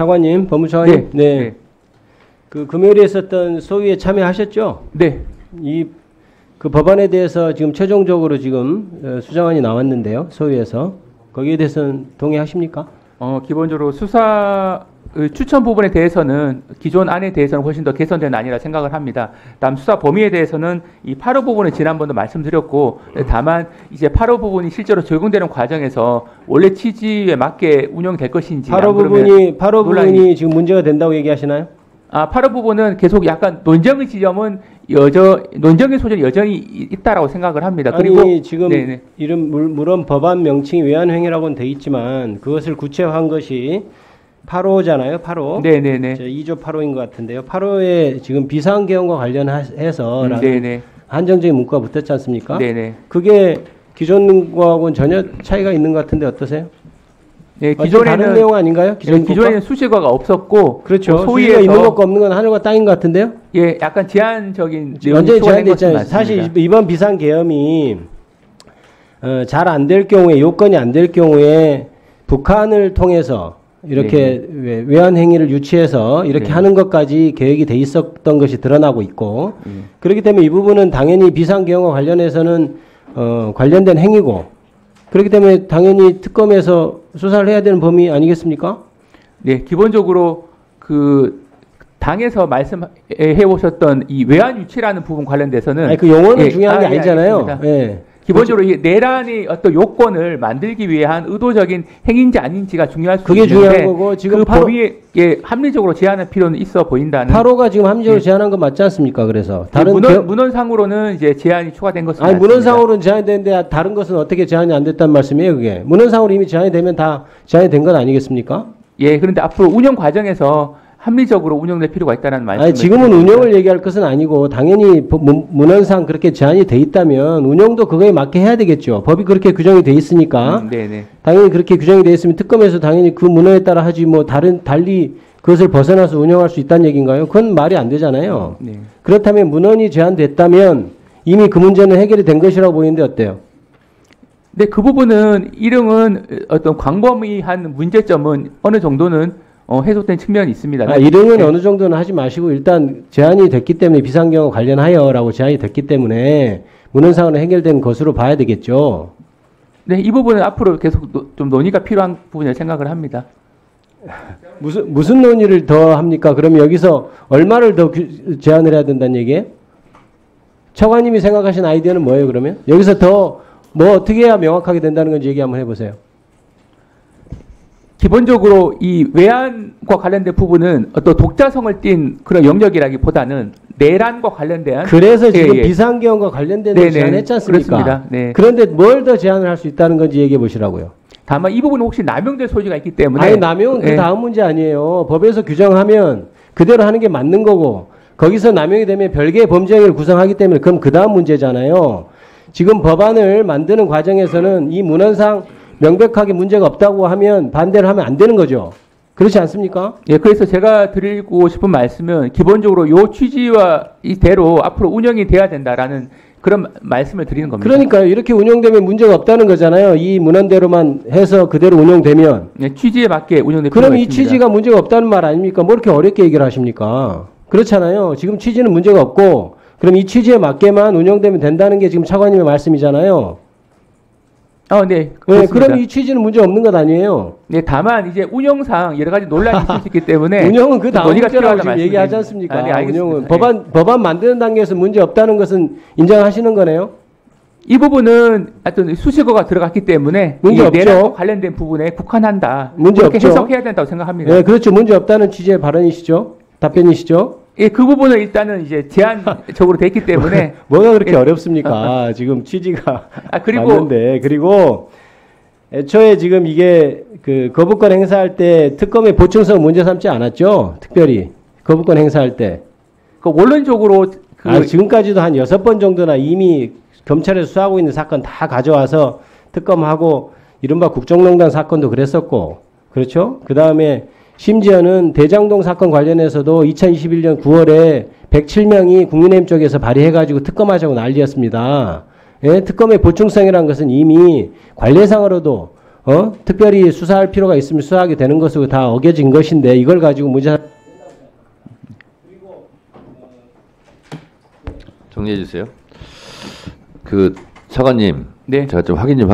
차관님, 법무차관님, 네. 네. 그 금요일에 있었던 소위에 참여하셨죠? 네. 그 법안에 대해서 지금 최종적으로 지금 수정안이 나왔는데요, 소위에서 거기에 대해서는 동의하십니까? 기본적으로 수사 추천 부분에 대해서는 기존 안에 대해서는 훨씬 더 개선된 안이라 생각을 합니다. 다음 수사 범위에 대해서는 이 8호 부분은 지난번도 말씀드렸고, 다만 이제 8호 부분이 실제로 적용되는 과정에서 원래 취지에 맞게 운영될 것인지 8호 부분이 지금 문제가 된다고 얘기하시나요? 8호 부분은 계속 약간 논쟁의 지점은 논쟁의 소전이 여전히 있다라고 생각을 합니다. 아니, 그리고 지금 네네. 물론 법안 명칭이 외환행위라고는 돼 있지만 그것을 구체화한 것이 8호잖아요. 8호. 네네네. 2조 8호인 것 같은데요. 8호에 지금 비상계엄과 관련해서 네네. 한정적인 문구가 붙었지 않습니까? 네네. 그게 기존 거하고는 전혀 차이가 있는 것 같은데 어떠세요? 네, 다른 내용 아닌가요? 기존에는 수식어가 없었고, 그렇죠. 수식어가 있는 것과 없는 건 하늘과 땅인 것 같은데요? 예, 약간 제한적인 완전히 제한됐잖아요. 사실 이번 비상계엄이 잘 안 될 경우에, 요건이 안 될 경우에 북한을 통해서 이렇게 외환행위를 유치해서 이렇게 하는 것까지 계획이 돼 있었던 것이 드러나고 있고, 그렇기 때문에 이 부분은 당연히 비상계엄과 관련해서는 관련된 행위고, 그렇기 때문에 당연히 특검에서 수사를 해야 되는 범위 아니겠습니까? 네, 기본적으로 그 당에서 말씀해 오셨던 이 외환 유치라는 부분 관련돼서는 그 용어는 중요한 게 아니잖아요. 예. 기본적으로 이 내란의 어떤 요건을 만들기 위한 의도적인 행위인지 아닌지가 중요할 수 있는데, 그게 중요한 거고, 지금 그 범위에 합리적으로 제한할 필요는 있어 보인다는. 8호가 지금 합리적으로 제한한 거 맞지 않습니까? 그래서 다른 문헌상으로는 이제 제한이 추가된 것은 맞습니다. 문헌상으로는 제한이 되는데 다른 것은 어떻게 제한이 안 됐단 말씀이에요, 그게? 문헌상으로 이미 제한이 되면 다 제한이 된 건 아니겠습니까? 예, 그런데 앞으로 운영 과정에서 합리적으로 운영될 필요가 있다는 말씀을. 지금은 운영을 얘기할 것은 아니고 당연히 문헌상 그렇게 제한이 돼 있다면 운영도 그거에 맞게 해야 되겠죠. 법이 그렇게 규정이 돼 있으니까. 네네. 당연히 그렇게 규정이 돼 있으면 특검에서 당연히 그 문헌에 따라 하지 달리 그것을 벗어나서 운영할 수 있다는 얘기인가요? 그건 말이 안 되잖아요. 네. 그렇다면 문헌이 제한됐다면 이미 그 문제는 해결이 된 것이라고 보이는데 어때요? 네, 그 부분은 일흥은 어떤 광범위한 문제점은 어느 정도는 해소된 측면이 있습니다. 일흥은 어느 정도는 하지 마시고 일단 제한이 됐기 때문에 비상경과 관련하여라고 제한이 됐기 때문에 문헌상으로 해결된 것으로 봐야 되겠죠. 네, 이 부분은 앞으로 계속 좀 논의가 필요한 부분이라고 생각을 합니다. 무슨 논의를 더 합니까? 그러면 여기서 얼마를 더 제한을 해야 된다는 얘기예요? 차관님이 생각하신 아이디어는 뭐예요, 그러면? 여기서 더 뭐 어떻게 해야 명확하게 된다는 건지 얘기 한번 해보세요. 기본적으로 이 외환과 관련된 부분은 어떤 독자성을 띈 그런 영역이라기보다는 내란과 관련된. 그래서 지금 비상계엄과 관련된 걸 제한했지 않습니까? 그렇습니다. 네. 그런데 뭘 더 제한을 할 수 있다는 건지 얘기해 보시라고요. 다만 이 부분은 혹시 남용될 소지가 있기 때문에. 남용은 그 다음 문제 아니에요. 법에서 규정하면 그대로 하는 게 맞는 거고, 거기서 남용이 되면 별개의 범죄 행위를 구성하기 때문에 그럼 그 다음 문제잖아요. 지금 법안을 만드는 과정에서는 이 문헌상 명백하게 문제가 없다고 하면 반대를 하면 안 되는 거죠. 그렇지 않습니까? 예, 그래서 제가 드리고 싶은 말씀은 기본적으로 요 취지와 이대로 앞으로 운영이 돼야 된다라는 그런 말씀을 드리는 겁니다. 그러니까요. 이렇게 운영되면 문제가 없다는 거잖아요. 이 문헌대로만 해서 그대로 운영되면. 네, 취지에 맞게 운영될 필요가 그럼 이 있습니다. 취지가 문제가 없다는 말 아닙니까? 뭐 이렇게 어렵게 얘기를 하십니까? 그렇잖아요. 지금 취지는 문제가 없고 그럼 이 취지에 맞게만 운영되면 된다는 게 지금 차관님의 말씀이잖아요. 네. 그럼 이 취지는 문제 없는 것 아니에요? 네, 다만 이제 운영상 여러 가지 논란이 있을 수 있기 때문에 운영은 그 다음 문제라고 지금 얘기하지 네, 않습니까? 운영은 법안 만드는 단계에서 문제 없다는 것은 인정하시는 거네요? 이 부분은 어떤 수식어가 들어갔기 때문에 문제 없죠. 내란과 관련된 부분에 국한한다. 문제 그렇게 없죠. 해석해야 된다고 생각합니다. 네, 그렇죠. 문제 없다는 취지의 발언이시죠? 답변이시죠? 예, 그 부분은 일단은 이제 제한적으로 됐기 때문에 뭐가 그렇게 어렵습니까? 지금 취지가 그리고 맞는데 그리고 애초에 지금 이게 그 거부권 행사할 때 특검의 보충성 문제 삼지 않았죠? 특별히 거부권 행사할 때. 그 원론적으로 지금까지도 한 6번 정도나 이미 검찰에서 수사하고 있는 사건 다 가져와서 특검하고 이른바 국정농단 사건도 그랬었고, 그렇죠? 그 다음에 심지어는 대장동 사건 관련해서도 2021년 9월에 107명이 국민의힘 쪽에서 발의해가지고 특검하자고 난리였습니다. 예, 특검의 보충성이라는 것은 이미 관례상으로도 특별히 수사할 필요가 있으면 수사하게 되는 것으로 다 어겨진 것인데 이걸 가지고 무죄. 정리해 주세요. 그 차관님, 네. 제가 좀 확인 좀